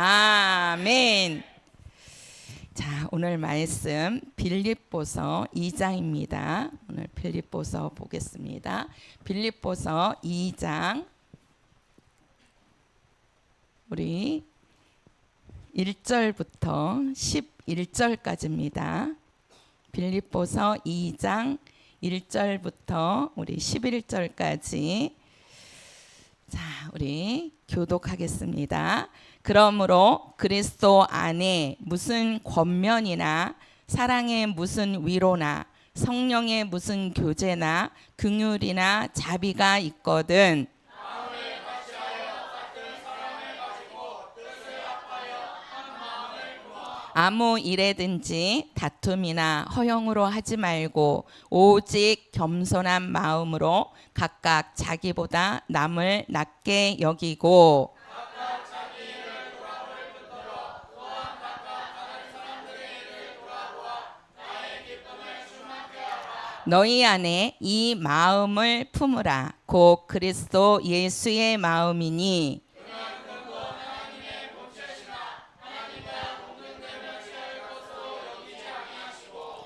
아멘. 자, 오늘 말씀 빌립보서 2장입니다. 오늘 빌립보서 보겠습니다. 빌립보서 2장 우리 1절부터 11절까지입니다. 빌립보서 2장 1절부터 우리 11절까지 자, 우리 교독하겠습니다. 그러므로 그리스도 안에 무슨 권면이나 사랑의 무슨 위로나 성령의 무슨 교제나 긍휼이나 자비가 있거든 아무 일에든지 다툼이나 허영으로 하지 말고 오직 겸손한 마음으로 각각 자기보다 남을 낮게 여기고 너희 안에 이 마음을 품으라. 곧 그리스도 예수의 마음이니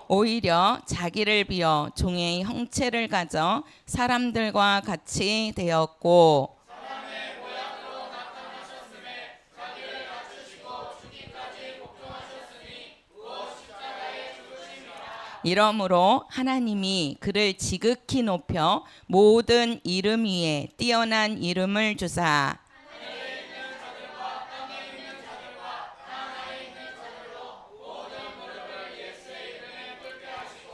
오히려 자기를 비워 종의 형체를 가져 사람들과 같이 되었고 이러므로 하나님이 그를 지극히 높여 모든 이름 위에 뛰어난 이름을 주사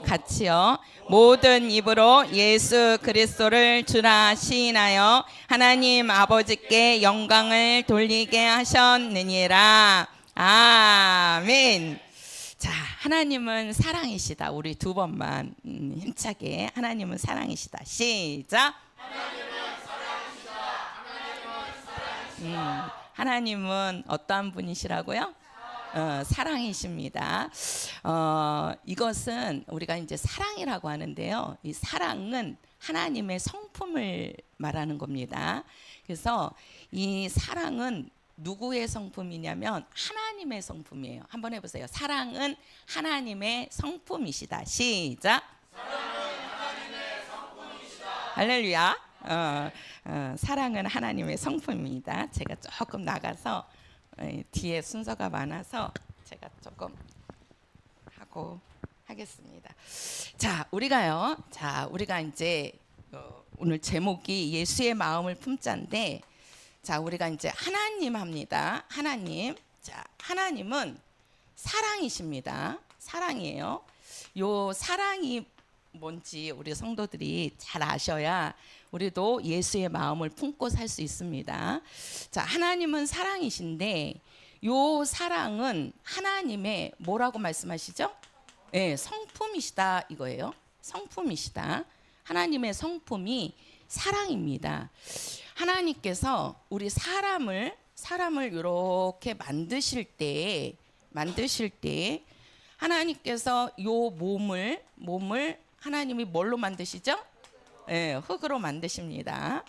같이요 모든 입으로 예수 그리스도를 주라 시인하여 하나님 아버지께 영광을 돌리게 하셨느니라. 아멘. 자, 하나님은 사랑이시다. 우리 두 번만 힘차게 하나님은 사랑이시다. 시작. 하나님은 사랑이시다. 하나님은 사랑이시다. 하나님은 어떠한 분이시라고요? 사랑이십니다. 이것은 우리가 이제 사랑이라고 하는데요. 이 사랑은 하나님의 성품을 말하는 겁니다. 그래서 이 사랑은 누구의 성품이냐면 하나님의 성품이에요. 한번 해보세요. 사랑은 하나님의 성품이시다. 시작. 사랑은 하나님의 성품이시다. 할렐루야. 사랑은 하나님의 성품입니다. 제가 조금 나가서 뒤에 순서가 많아서 제가 조금 하고 하겠습니다. 자, 우리가 이제 오늘 제목이 예수의 마음을 품자인데, 자, 우리가 이제 하나님 합니다. 하나님. 자, 하나님은 사랑이십니다. 사랑이에요. 요 사랑이 뭔지 우리 성도들이 잘 아셔야 우리도 예수의 마음을 품고 살 수 있습니다. 자, 하나님은 사랑이신데 요 사랑은 하나님의 뭐라고 말씀하시죠? 네, 성품이시다 이거예요. 성품이시다. 하나님의 성품이 사랑입니다. 하나님께서 우리 사람을 이렇게 만드실 때 하나님께서 요 몸을 하나님이 뭘로 만드시죠? 네, 흙으로 만드십니다.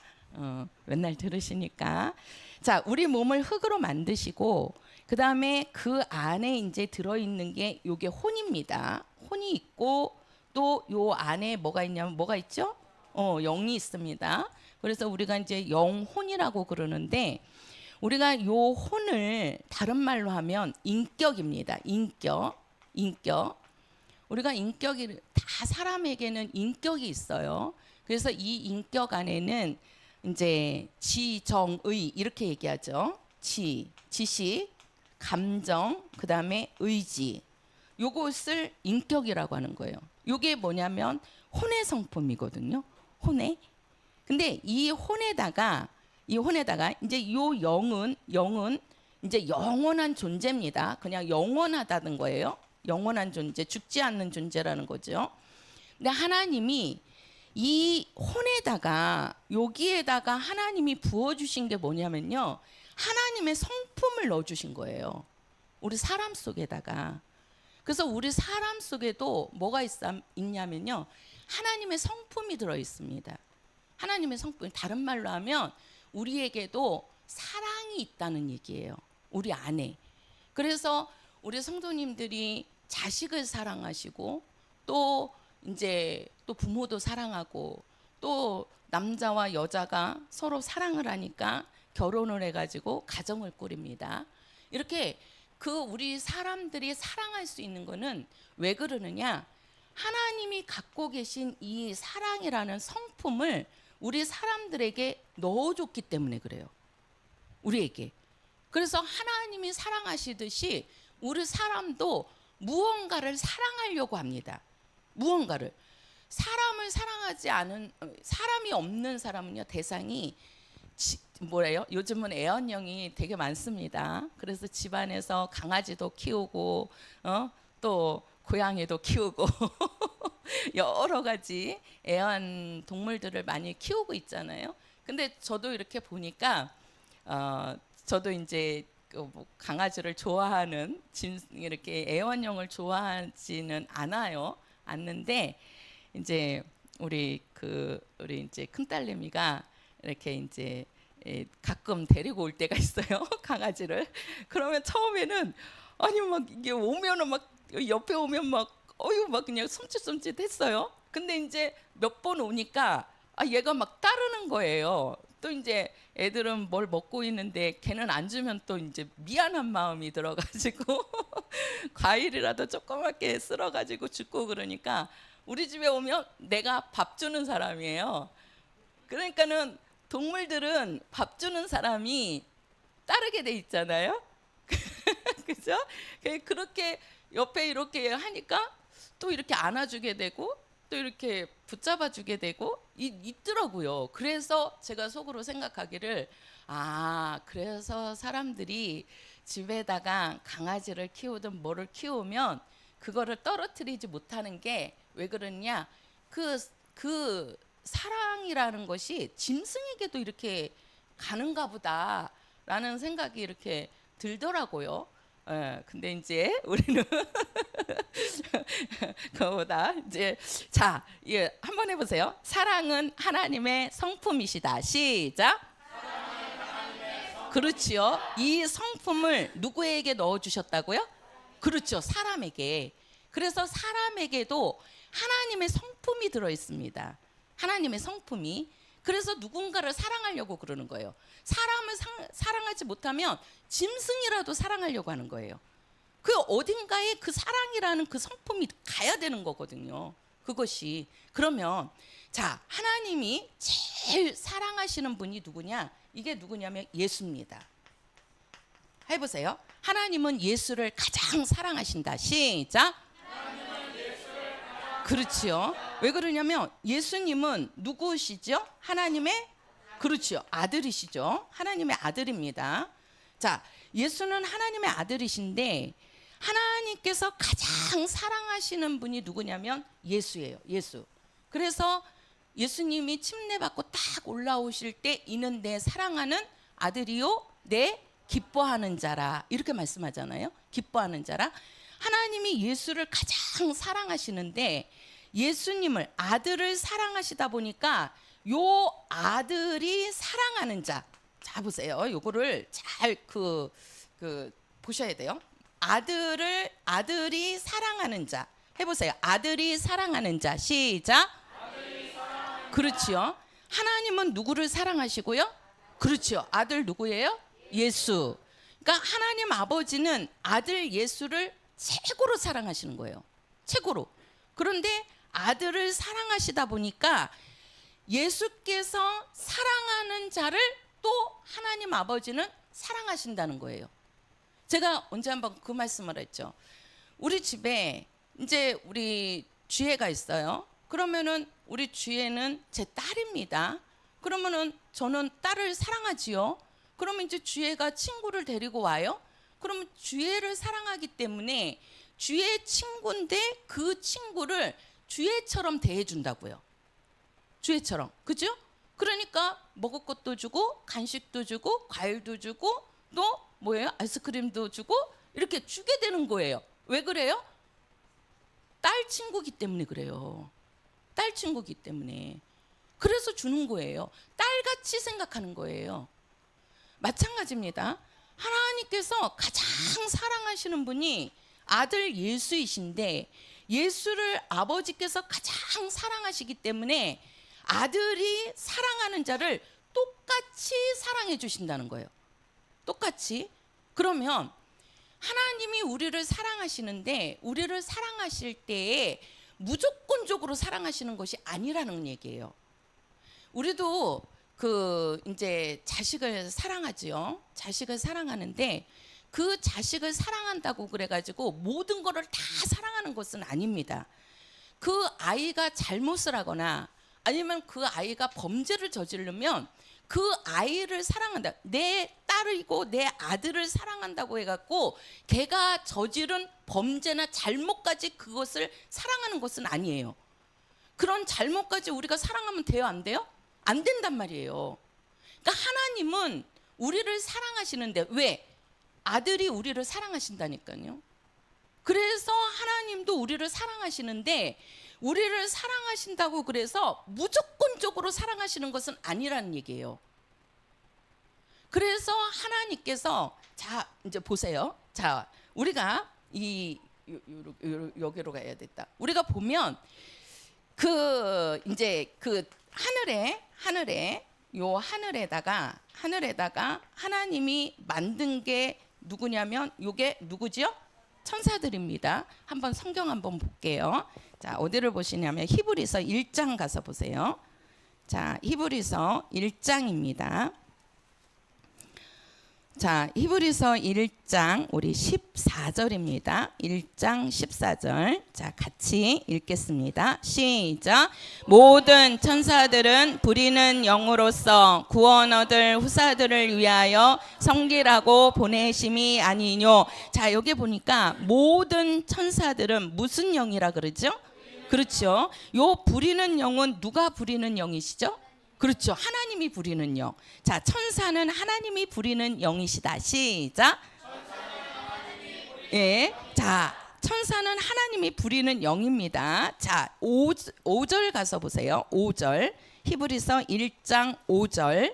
맨날 들으시니까. 자, 우리 몸을 흙으로 만드시고 그 다음에 그 안에 이제 들어있는 게 요게 혼입니다. 혼이 있고 또 요 안에 뭐가 있냐면 뭐가 있죠? 영이 있습니다. 그래서 우리가 이제 영혼이라고 그러는데 우리가 요 혼을 다른 말로 하면 인격입니다. 인격. 우리가 인격이 다 사람에게는 인격이 있어요. 그래서 이 인격 안에는 이제 지정의 이렇게 얘기하죠. 지식, 감정, 그다음에 의지. 요것을 인격이라고 하는 거예요. 요게 뭐냐면 혼의 성품이거든요. 혼의. 근데 이 혼에다가 이제 요 영은 이제 영원한 존재입니다. 그냥 영원하다는 거예요. 영원한 존재, 죽지 않는 존재라는 거죠. 근데 하나님이 이 혼에다가 여기에다가 하나님이 부어주신 게 뭐냐면요, 하나님의 성품을 넣어주신 거예요. 우리 사람 속에다가. 그래서 우리 사람 속에도 뭐가 있냐면요, 하나님의 성품이 들어 있습니다. 하나님의 성품, 다른 말로 하면 우리에게도 사랑이 있다는 얘기예요. 우리 안에. 그래서 우리 성도님들이 자식을 사랑하시고 또 이제 또 부모도 사랑하고 또 남자와 여자가 서로 사랑을 하니까 결혼을 해가지고 가정을 꾸립니다. 이렇게 그 우리 사람들이 사랑할 수 있는 거는 왜 그러느냐? 하나님이 갖고 계신 이 사랑이라는 성품을 우리 사람들에게 넣어줬기 때문에 그래요. 우리에게. 그래서 하나님이 사랑하시듯이 우리 사람도 무언가를 사랑하려고 합니다. 무언가를. 사람을 사랑하지 않은, 사람이 없는 사람은요, 대상이 뭐래요? 요즘은 애완형이 되게 많습니다. 그래서 집안에서 강아지도 키우고 또 고양이도 키우고 여러 가지 애완 동물들을 많이 키우고 있잖아요. 근데 저도 이렇게 보니까 저도 이제 뭐 강아지를 좋아하는 이렇게 애완형을 좋아하지는 않는데 이제 우리 이제 큰딸내미가 이렇게 이제 가끔 데리고 올 때가 있어요. 강아지를. 그러면 처음에는 아니 막 이게 오면은 막 옆에 오면 막 막 그냥 숨칫숨칫 했어요. 근데 이제 몇 번 오니까 얘가 막 따르는 거예요. 또 이제 애들은 뭘 먹고 있는데 걔는 안 주면 또 이제 미안한 마음이 들어가지고 과일이라도 조그맣게 쓸어가지고 주고 그러니까 우리 집에 오면 내가 밥 주는 사람이에요. 그러니까는 동물들은 밥 주는 사람이 따르게 돼 있잖아요. 그죠? 그렇게 옆에 이렇게 하니까 또 이렇게 안아주게 되고 또 이렇게 붙잡아주게 되고 있더라고요. 그래서 제가 속으로 생각하기를 그래서 사람들이 집에다가 강아지를 키우든 뭐를 키우면 그거를 떨어뜨리지 못하는 게 왜 그러냐? 그 사랑이라는 것이 짐승에게도 이렇게 가는가 보다라는 생각이 이렇게 들더라고요. 근데 이제 우리는 그거보다 이제 자, 한번 해보세요. 사랑은 하나님의 성품이시다. 시작. 그렇지요. 이 성품을 누구에게 넣어주셨다고요? 그렇죠. 사람에게. 그래서 사람에게도 하나님의 성품이 들어있습니다. 하나님의 성품이. 그래서 누군가를 사랑하려고 그러는 거예요. 사람을 사랑하지 못하면 짐승이라도 사랑하려고 하는 거예요. 그 어딘가에 그 사랑이라는 그 성품이 가야 되는 거거든요. 그것이. 그러면 자, 하나님이 제일 사랑하시는 분이 누구냐? 이게 누구냐면 예수입니다. 해보세요. 하나님은 예수를 가장 사랑하신다. 시작. 그렇지요. 왜 그러냐면 예수님은 누구시죠? 하나님의 그렇죠. 아들이시죠. 하나님의 아들입니다. 자, 예수는 하나님의 아들이신데 하나님께서 가장 사랑하시는 분이 누구냐면 예수예요. 예수. 그래서 예수님이 침례받고 딱 올라오실 때 이는 내 사랑하는 아들이요 내 기뻐하는 자라 이렇게 말씀하잖아요. 기뻐하는 자라. 하나님이 예수를 가장 사랑하시는데 예수님을 아들을 사랑하시다 보니까 요 아들이 사랑하는 자. 자 보세요. 요거를 잘 보셔야 돼요. 아들이 사랑하는 자. 해보세요. 아들이 사랑하는 자. 시작. 그렇지요. 하나님은 누구를 사랑하시고요? 그렇죠. 아들 누구예요? 예수. 그러니까 하나님 아버지는 아들 예수를 최고로 사랑하시는 거예요. 최고로. 그런데 아들을 사랑하시다 보니까 예수께서 사랑하는 자를 또 하나님 아버지는 사랑하신다는 거예요. 제가 언제 한번 그 말씀을 했죠. 우리 집에 이제 우리 쥐애가 있어요. 그러면은 우리 쥐애는 제 딸입니다. 그러면은 저는 딸을 사랑하지요. 그러면 이제 쥐애가 친구를 데리고 와요. 그러면 쥐애를 사랑하기 때문에 쥐애 친구인데 그 친구를 쥐애처럼 대해준다고요. 쥐애처럼. 그죠? 그러니까 먹을 것도 주고 간식도 주고 과일도 주고 또 뭐예요? 아이스크림도 주고 이렇게 주게 되는 거예요. 왜 그래요? 딸 친구기 때문에 그래요. 딸 친구기 때문에. 그래서 주는 거예요. 딸같이 생각하는 거예요. 마찬가지입니다. 하나님께서 가장 사랑하시는 분이 아들 예수이신데 예수를 아버지께서 가장 사랑하시기 때문에 아들이 사랑하는 자를 똑같이 사랑해 주신다는 거예요. 똑같이. 그러면 하나님이 우리를 사랑하시는데 우리를 사랑하실 때에 무조건적으로 사랑하시는 것이 아니라는 얘기예요. 우리도 이제 자식을 사랑하지요. 자식을 사랑하는데 그 자식을 사랑한다고 그래가지고 모든 거를 다 사랑하는 것은 아닙니다. 그 아이가 잘못을 하거나 아니면 그 아이가 범죄를 저지르면 그 아이를 사랑한다. 내 딸이고 내 아들을 사랑한다고 해갖고 걔가 저지른 범죄나 잘못까지 그것을 사랑하는 것은 아니에요. 그런 잘못까지 우리가 사랑하면 돼요, 안 돼요? 안 된단 말이에요. 그러니까 하나님은 우리를 사랑하시는데 왜? 아들이 우리를 사랑하신다니까요. 그래서 하나님도 우리를 사랑하시는데 우리를 사랑하신다고 그래서 무조건적으로 사랑하시는 것은 아니라는 얘기예요. 그래서 하나님께서 자 이제 보세요. 자 우리가 여기로 가야 됐다. 우리가 보면 이제 하늘에다가 하나님이 만든 게 누구냐면 요게 누구지요? 천사들입니다. 한번 성경 한번 볼게요. 자, 어디를 보시냐면 히브리서 1장 가서 보세요. 자, 히브리서 1장입니다. 자, 히브리서 1장 우리 14절입니다. 1장 14절. 자, 같이 읽겠습니다. 시작. 모든 천사들은 부리는 영으로서 구원 얻을 후사들을 위하여 성기라고 보내심이 아니뇨. 자, 여기 보니까 모든 천사들은 무슨 영이라 그러죠? 그렇죠. 요 부리는 영은 누가 부리는 영이시죠? 그렇죠. 하나님이 부리는 영. 자, 천사는 하나님이 부리는 영이시다. 시작. 예. 자, 천사는 하나님이 부리는 영입니다. 자, 5절 가서 보세요. 5절. 히브리서 1장 5절.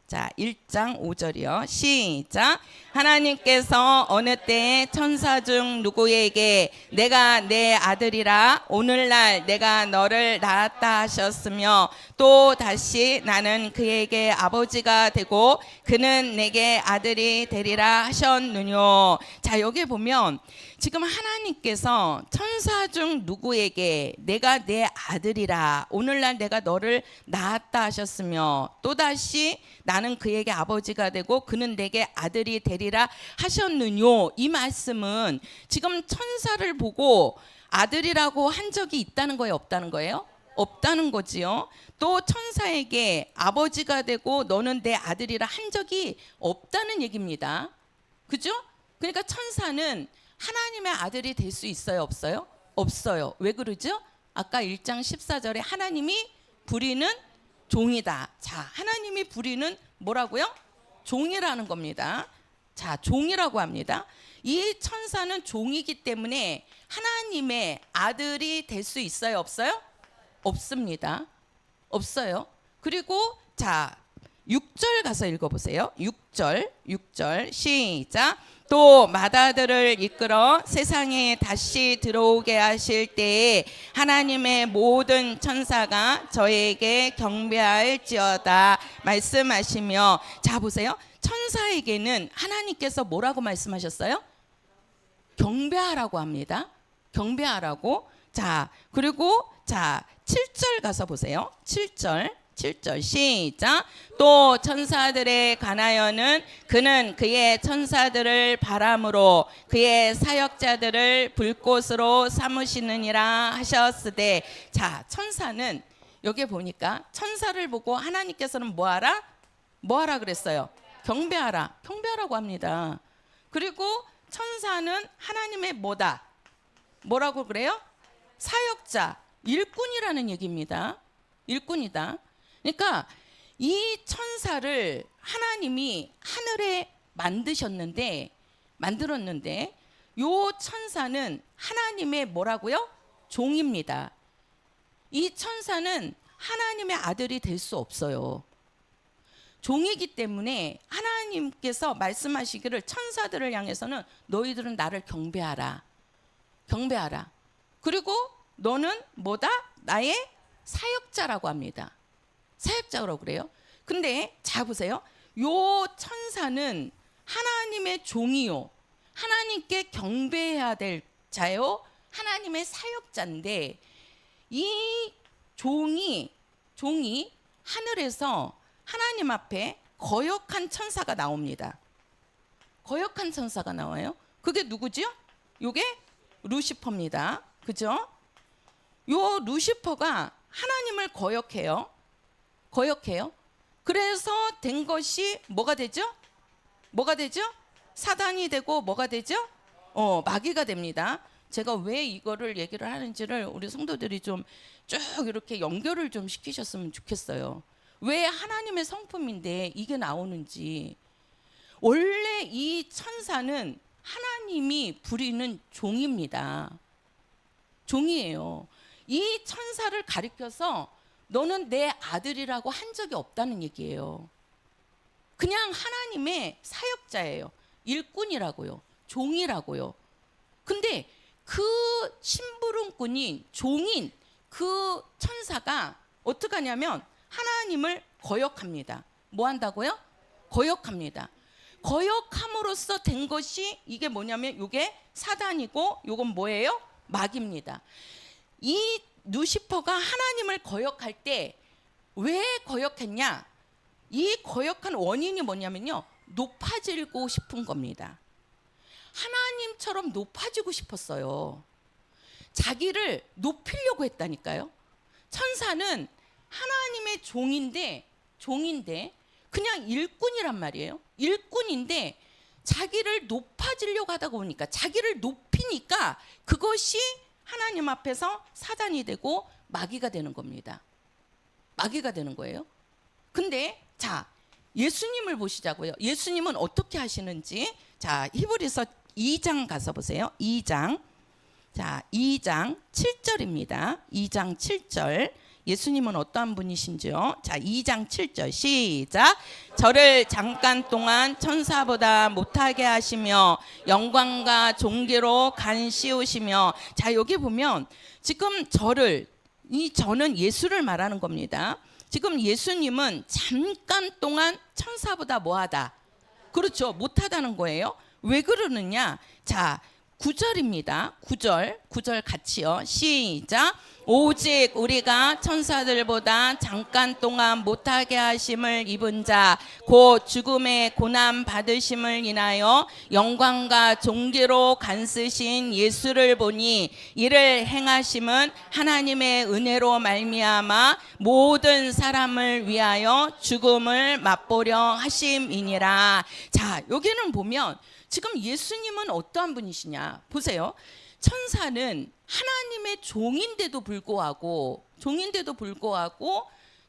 자, 1장 5절이요. 시작. 하나님께서 어느 때에 천사 중 누구에게 내가 내 아들이라 오늘날 내가 너를 낳았다 하셨으며 또 다시 나는 그에게 아버지가 되고 그는 내게 아들이 되리라 하셨느뇨. 자, 여기 보면 지금 하나님께서 천사 중 누구에게 내가 내 아들이라 오늘날 내가 너를 낳았다 하셨으며 또다시 나는 그에게 아버지가 되고 그는 내게 아들이 되리라 하셨느뇨. 이 말씀은 지금 천사를 보고 아들이라고 한 적이 있다는 거예요, 없다는 거예요? 없다는 거지요. 또 천사에게 아버지가 되고 너는 내 아들이라 한 적이 없다는 얘기입니다. 그죠? 그러니까 천사는 하나님의 아들이 될 수 있어요, 없어요? 없어요. 왜 그러죠? 아까 1장 14절에 하나님이 부리는 종이다. 자, 하나님이 부리는 뭐라고요? 종이라는 겁니다. 자, 종이라고 합니다. 이 천사는 종이기 때문에 하나님의 아들이 될 수 있어요, 없어요? 없습니다. 없어요. 그리고 자, 6절 가서 읽어보세요. 6절 시작. 또 마다들을 이끌어 세상에 다시 들어오게 하실 때에 하나님의 모든 천사가 저에게 경배할지어다 말씀하시며. 자, 보세요. 천사에게는 하나님께서 뭐라고 말씀하셨어요? 경배하라고 합니다. 경배하라고. 자, 그리고 자 7절 가서 보세요. 7절 시작. 또 천사들에 관하여는 그는 그의 천사들을 바람으로 그의 사역자들을 불꽃으로 삼으시느니라 하셨으되. 자, 천사는 여기 보니까 천사를 보고 하나님께서는 뭐하라 그랬어요? 경배하라고 합니다. 그리고 천사는 하나님의 뭐라고 그래요? 사역자, 일꾼이라는 얘기입니다. 일꾼이다. 그러니까 이 천사를 하나님이 하늘에 만들었는데 요 천사는 하나님의 뭐라고요? 종입니다. 이 천사는 하나님의 아들이 될 수 없어요. 종이기 때문에 하나님께서 말씀하시기를 천사들을 향해서는 너희들은 나를 경배하라. 경배하라. 그리고 너는 뭐다? 나의 사역자라고 합니다. 사역자라고 그래요. 근데 자 보세요. 요 천사는 하나님의 종이요. 하나님께 경배해야 될 자요. 하나님의 사역자인데 이 종이 하늘에서 하나님 앞에 거역한 천사가 나옵니다. 거역한 천사가 나와요. 그게 누구죠? 요게 루시퍼입니다. 그죠? 요 루시퍼가 하나님을 거역해요. 그래서 된 것이 뭐가 되죠? 뭐가 되죠? 사단이 되고 뭐가 되죠? 마귀가 됩니다. 제가 왜 이거를 얘기를 하는지를 우리 성도들이 좀 쭉 이렇게 연결을 좀 시키셨으면 좋겠어요. 왜 하나님의 성품인데 이게 나오는지. 원래 이 천사는 하나님이 부리는 종입니다. 종이에요. 이 천사를 가리켜서 너는 내 아들이라고 한 적이 없다는 얘기예요. 그냥 하나님의 사역자예요. 일꾼이라고요. 종이라고요. 근데 그 심부름꾼인 종인 그 천사가 어떻게 하냐면 하나님을 거역합니다. 뭐 한다고요? 거역합니다. 거역함으로써 된 것이 이게 뭐냐면 이게 사단이고 이건 뭐예요? 마귀입니다. 이 루시퍼가 하나님을 거역할 때 왜 거역했냐? 이 거역한 원인이 뭐냐면요. 높아지고 싶은 겁니다. 하나님처럼 높아지고 싶었어요. 자기를 높이려고 했다니까요. 천사는 하나님의 종인데 그냥 일꾼이란 말이에요. 일꾼인데 자기를 높아지려고 하다 보니까 자기를 높이니까 그것이 하나님 앞에서 사단이 되고 마귀가 되는 겁니다. 마귀가 되는 거예요. 근데 자 예수님을 보시자고요. 예수님은 어떻게 하시는지. 자 히브리서 2장 가서 보세요. 2장 7절입니다. 2장 7절. 예수님은 어떠한 분이신지요? 자 2장 7절 시작. 저를 잠깐 동안 천사보다 못하게 하시며 영광과 존귀로 간씌우시며. 자 여기 보면 지금 저는 예수를 말하는 겁니다. 지금 예수님은 잠깐 동안 천사보다 뭐하다? 그렇죠. 못하다는 거예요. 왜 그러느냐? 자 9절입니다. 9절 같이요. 시작. 오직 우리가 천사들보다 잠깐 동안 못하게 하심을 입은 자 곧 죽음의 고난 받으심을 인하여 영광과 존귀로 간쓰신 예수를 보니 이를 행하심은 하나님의 은혜로 말미암아 모든 사람을 위하여 죽음을 맛보려 하심이니라. 자 여기는 보면 지금 예수님은 어떠한 분이시냐 보세요. 천사는 하나님의 종인데도 불구하고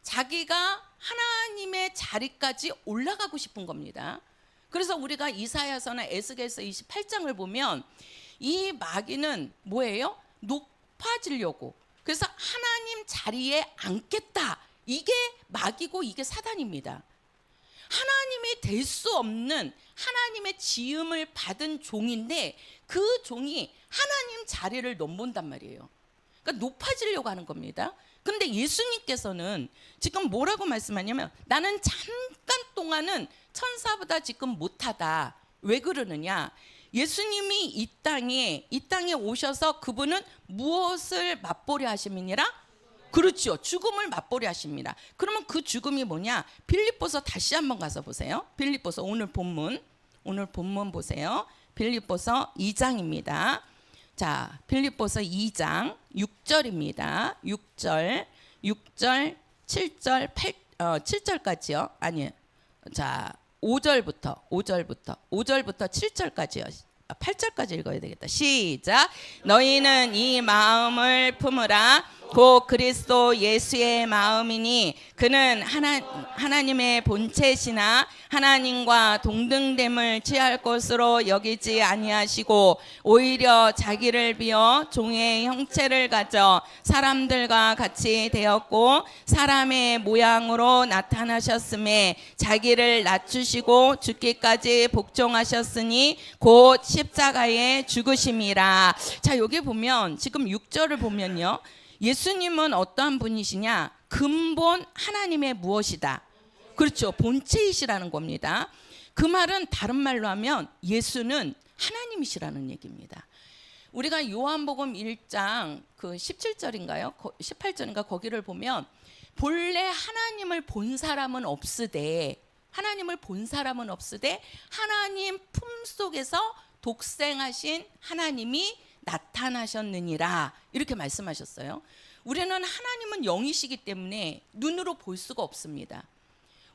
자기가 하나님의 자리까지 올라가고 싶은 겁니다. 그래서 우리가 이사야서나 에스겔서 28장을 보면 이 마귀는 뭐예요? 높아지려고. 그래서 하나님 자리에 앉겠다. 이게 마귀고 이게 사단입니다. 하나님이 될 수 없는 하나님의 지음을 받은 종인데 그 종이 하나님 자리를 넘본단 말이에요. 그러니까 높아지려고 하는 겁니다. 근데 예수님께서는 지금 뭐라고 말씀하냐면 나는 잠깐 동안은 천사보다 지금 못하다. 왜 그러느냐? 예수님이 이 땅에 오셔서 그분은 무엇을 맛보려 하심이니라? 그렇죠. 죽음을 맛보려 하십니다. 그러면 그 죽음이 뭐냐? 빌립보서 다시 한번 가서 보세요. 빌립보서 오늘 본문 보세요. 빌립보서 2장입니다. 자, 빌립보서 2장 6절입니다. 6절, 7절, 7절까지요. 아니, 자 5절부터 7절까지요. 8절까지 읽어야 되겠다. 시작. 너희는 이 마음을 품으라. 곧 그리스도 예수의 마음이니 그는 하나님의 본체시나 하나님과 동등됨을 취할 것으로 여기지 아니하시고 오히려 자기를 비어 종의 형체를 가져 사람들과 같이 되었고 사람의 모양으로 나타나셨음에 자기를 낮추시고 죽기까지 복종하셨으니 곧 십자가에 죽으심이라. 자, 여기 보면 지금 6절을 보면요, 예수님은 어떠한 분이시냐? 근본 하나님의 무엇이다. 그렇죠. 본체이시라는 겁니다. 그 말은 다른 말로 하면 예수는 하나님이시라는 얘기입니다. 우리가 요한복음 1장 그 17절인가요? 18절인가 거기를 보면 본래 하나님을 본 사람은 없으되 하나님 품속에서 독생하신 하나님이 나타나셨느니라 이렇게 말씀하셨어요. 우리는 하나님은 영이시기 때문에 눈으로 볼 수가 없습니다.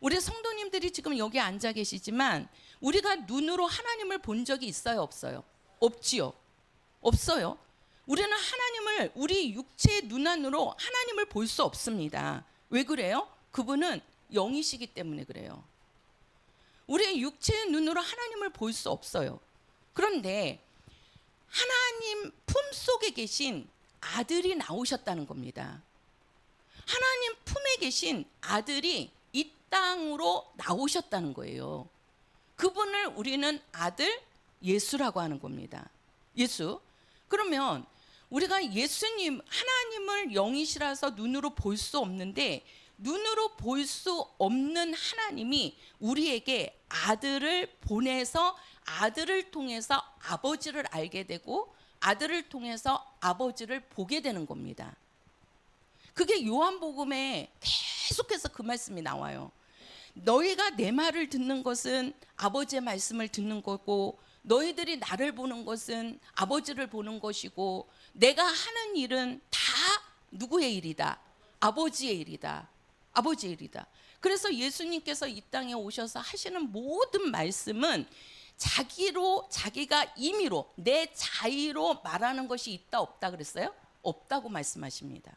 우리 성도님들이 지금 여기 앉아 계시지만 우리가 눈으로 하나님을 본 적이 있어요, 없어요? 없지요. 없어요. 우리는 하나님을 우리 육체의 눈안으로 하나님을 볼 수 없습니다. 왜 그래요? 그분은 영이시기 때문에 그래요. 우리의 육체의 눈으로 하나님을 볼 수 없어요. 그런데 하나님 품속에 계신 아들이 나오셨다는 겁니다. 하나님 품에 계신 아들이 이 땅으로 나오셨다는 거예요. 그분을 우리는 아들 예수라고 하는 겁니다. 예수. 그러면 우리가 예수님, 하나님을 영이시라서 눈으로 볼 수 없는데 눈으로 볼 수 없는 하나님이 우리에게 아들을 보내서 아들을 통해서 아버지를 알게 되고 아들을 통해서 아버지를 보게 되는 겁니다. 그게 요한복음에 계속해서 그 말씀이 나와요. 너희가 내 말을 듣는 것은 아버지의 말씀을 듣는 거고 너희들이 나를 보는 것은 아버지를 보는 것이고 내가 하는 일은 다 누구의 일이다? 아버지의 일이다. 아버지의 일이다. 그래서 예수님께서 이 땅에 오셔서 하시는 모든 말씀은 자기가 임의로 내 자의로 말하는 것이 있다 없다 그랬어요? 없다고 말씀하십니다.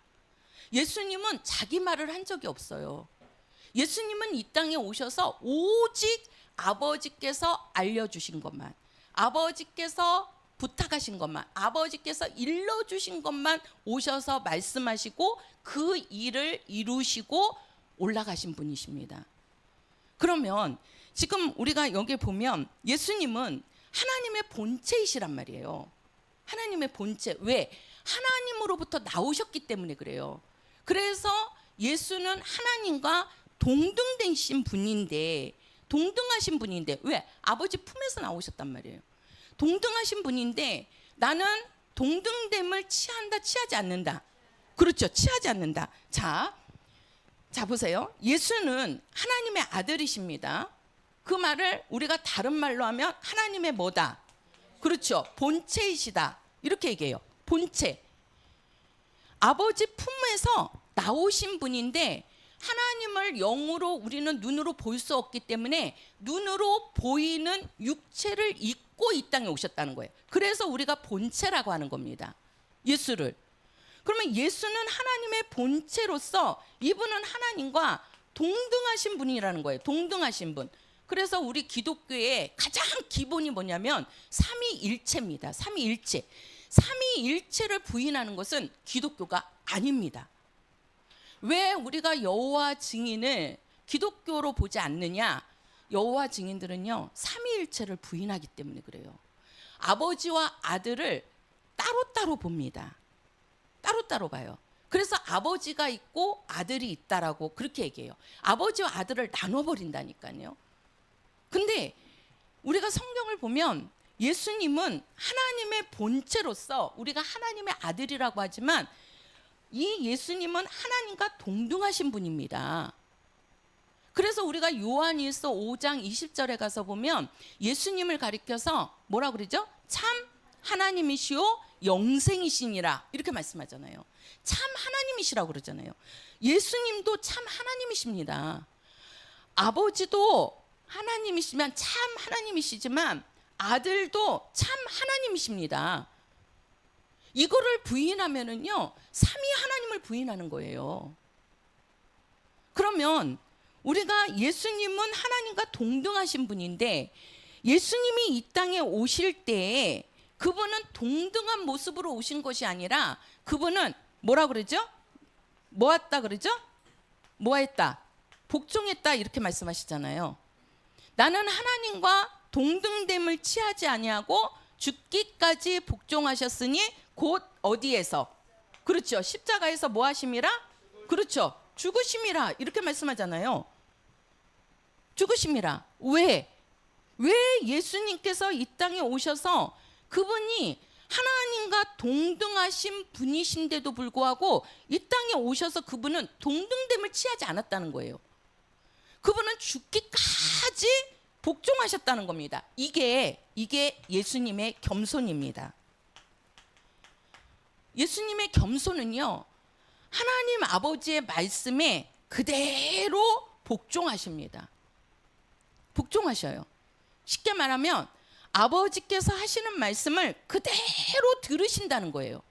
예수님은 자기 말을 한 적이 없어요. 예수님은 이 땅에 오셔서 오직 아버지께서 알려주신 것만, 아버지께서 부탁하신 것만, 아버지께서 일러주신 것만 오셔서 말씀하시고 그 일을 이루시고 올라가신 분이십니다. 그러면 지금 우리가 여기 보면 예수님은 하나님의 본체이시란 말이에요. 하나님의 본체. 왜? 하나님으로부터 나오셨기 때문에 그래요. 그래서 예수는 하나님과 동등되신 분인데, 동등하신 분인데, 왜? 아버지 품에서 나오셨단 말이에요. 동등하신 분인데 나는 동등됨을 취한다, 취하지 않는다. 그렇죠. 취하지 않는다. 자 보세요. 예수는 하나님의 아들이십니다. 그 말을 우리가 다른 말로 하면 하나님의 뭐다? 그렇죠. 본체이시다. 이렇게 얘기해요. 본체. 아버지 품에서 나오신 분인데 하나님을 영으로 우리는 눈으로 볼 수 없기 때문에 눈으로 보이는 육체를 입고 이 땅에 오셨다는 거예요. 그래서 우리가 본체라고 하는 겁니다. 예수를. 그러면 예수는 하나님의 본체로서 이분은 하나님과 동등하신 분이라는 거예요. 동등하신 분. 그래서 우리 기독교의 가장 기본이 뭐냐면 삼위일체입니다. 삼위일체. 삼위일체를 부인하는 것은 기독교가 아닙니다. 왜 우리가 여호와 증인을 기독교로 보지 않느냐? 여호와 증인들은요 삼위일체를 부인하기 때문에 그래요. 아버지와 아들을 따로따로 봅니다. 따로따로 봐요. 그래서 아버지가 있고 아들이 있다라고 그렇게 얘기해요. 아버지와 아들을 나눠버린다니까요. 근데 우리가 성경을 보면 예수님은 하나님의 본체로서 우리가 하나님의 아들이라고 하지만 이 예수님은 하나님과 동등하신 분입니다. 그래서 우리가 요한일서 5장 20절에 가서 보면 예수님을 가리켜서 뭐라 그러죠? 참 하나님이시오 영생이시니라 이렇게 말씀하잖아요. 참 하나님이시라고 그러잖아요. 예수님도 참 하나님이십니다. 아버지도 하나님이시면 참 하나님이시지만 아들도 참 하나님이십니다. 이거를 부인하면은요, 삼위 하나님을 부인하는 거예요. 그러면 우리가 예수님은 하나님과 동등하신 분인데 예수님이 이 땅에 오실 때에 그분은 동등한 모습으로 오신 것이 아니라 그분은 뭐라 그러죠? 뭐 했다 그러죠? 뭐 했다? 복종했다 이렇게 말씀하시잖아요. 나는 하나님과 동등됨을 취하지 아니하고 죽기까지 복종하셨으니 곧 어디에서? 그렇죠. 십자가에서 뭐 하심이라? 그렇죠. 죽으심이라 이렇게 말씀하잖아요. 죽으심이라. 왜 예수님께서 이 땅에 오셔서 그분이 하나님과 동등하신 분이신데도 불구하고 이 땅에 오셔서 그분은 동등됨을 취하지 않았다는 거예요. 그분은 죽기까지 복종하셨다는 겁니다. 이게 예수님의 겸손입니다. 예수님의 겸손은요, 하나님 아버지의 말씀에 그대로 복종하십니다. 복종하셔요. 쉽게 말하면 아버지께서 하시는 말씀을 그대로 들으신다는 거예요.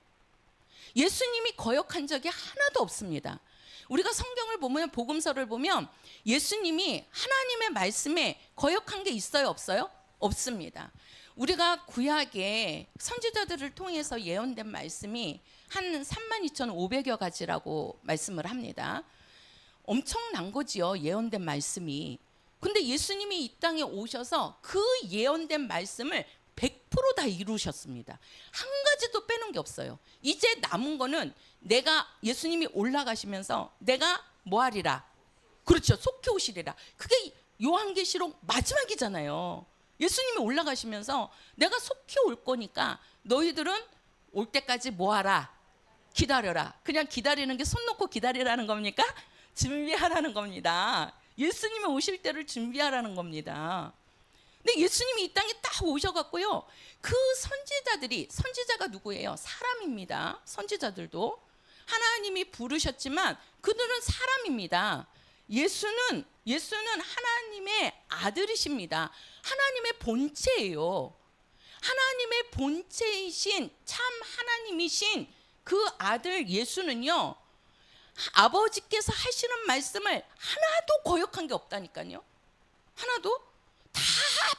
예수님이 거역한 적이 하나도 없습니다. 우리가 성경을 보면, 복음서를 보면 예수님이 하나님의 말씀에 거역한 게 있어요, 없어요? 없습니다. 우리가 구약에 선지자들을 통해서 예언된 말씀이 한 32,500여 가지라고 말씀을 합니다. 엄청난 거지요, 예언된 말씀이. 근데 예수님이 이 땅에 오셔서 그 예언된 말씀을 100% 다 이루셨습니다. 한 가지도 빼놓은 게 없어요. 이제 남은 거는 예수님이 올라가시면서 내가 뭐 하리라? 그렇죠. 속히 오시리라. 그게 요한계시록 마지막이잖아요. 예수님이 올라가시면서 내가 속히 올 거니까 너희들은 올 때까지 뭐 하라? 기다려라. 그냥 기다리는 게 손 놓고 기다리라는 겁니까? 준비하라는 겁니다. 예수님이 오실 때를 준비하라는 겁니다. 근데 예수님이 이 땅에 딱 오셔갖고요, 그 선지자가 누구예요? 사람입니다. 선지자들도 하나님이 부르셨지만 그들은 사람입니다. 예수는 하나님의 아들이십니다. 하나님의 본체예요. 하나님의 본체이신 참 하나님이신 그 아들 예수는요, 아버지께서 하시는 말씀을 하나도 거역한 게 없다니까요. 하나도 다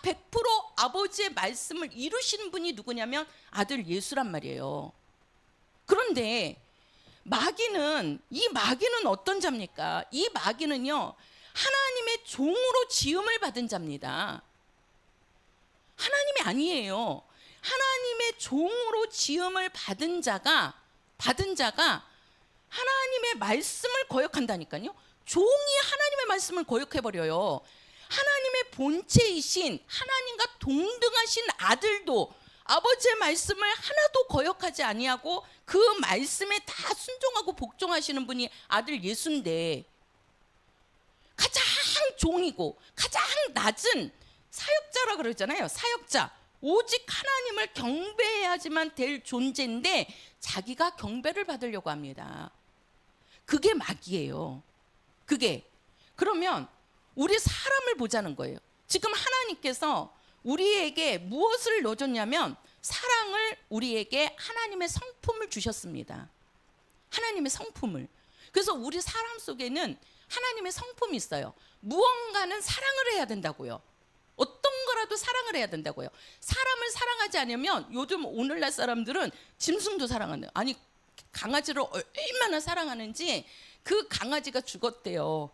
100% 아버지의 말씀을 이루신 분이 누구냐면 아들 예수란 말이에요. 그런데 이 마귀는 어떤 자입니까? 이 마귀는요, 하나님의 종으로 지음을 받은 자입니다. 하나님이 아니에요. 하나님의 종으로 지음을 받은 자가 하나님의 말씀을 거역한다니까요. 종이 하나님의 말씀을 거역해버려요. 하나님의 본체이신 하나님과 동등하신 아들도 아버지의 말씀을 하나도 거역하지 아니하고 그 말씀에 다 순종하고 복종하시는 분이 아들 예수인데, 가장 종이고 가장 낮은 사역자라 그러잖아요. 사역자. 오직 하나님을 경배해야지만 될 존재인데 자기가 경배를 받으려고 합니다. 그게 마귀예요. 그러면 우리 사람을 보자는 거예요. 지금 하나님께서 우리에게 무엇을 넣어줬냐면 사랑을, 우리에게 하나님의 성품을 주셨습니다. 하나님의 성품을. 그래서 우리 사람 속에는 하나님의 성품이 있어요. 무언가는 사랑을 해야 된다고요. 어떤 거라도 사랑을 해야 된다고요. 사람을 사랑하지 않으면, 요즘 오늘날 사람들은 짐승도 사랑한대요. 아니, 강아지를 얼마나 사랑하는지 그 강아지가 죽었대요.